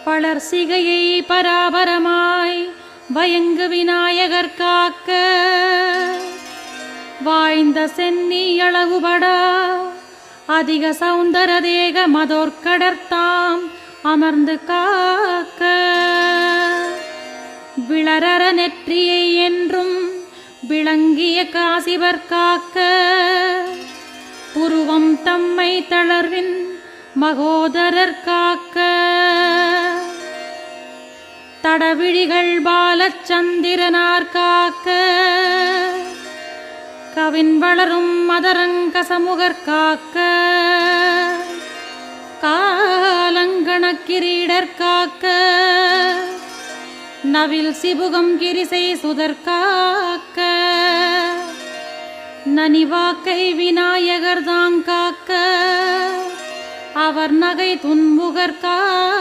பலர் சிகையை பராபரமாய் வயங்கு விநாயகர் காக்க, வாய்ந்த சென்னி அளவுபடா அதிக சௌந்தர தேக மதோர்கடர்த்தாம் அமர்ந்து காக்க, விளரற நெற்றியை என்றும் விளங்கிய காசிவர் காக்க, புருவம் தம்மை தளர்வின் மகோதரர் காக்க, தடவிழிகள் பாலச்சந்திரனார் காக்க, கவின் வளரும் மதரங்க சமூகர் காக்க, காலங்கணக்கிரீடர் காக்க, நவில் சிபுகம் கிரிசை சுதர் காக்க, நனிவாக்கை விநாயகர் தாங்காக்க, அவர் நகை துன்முகர் காக்க.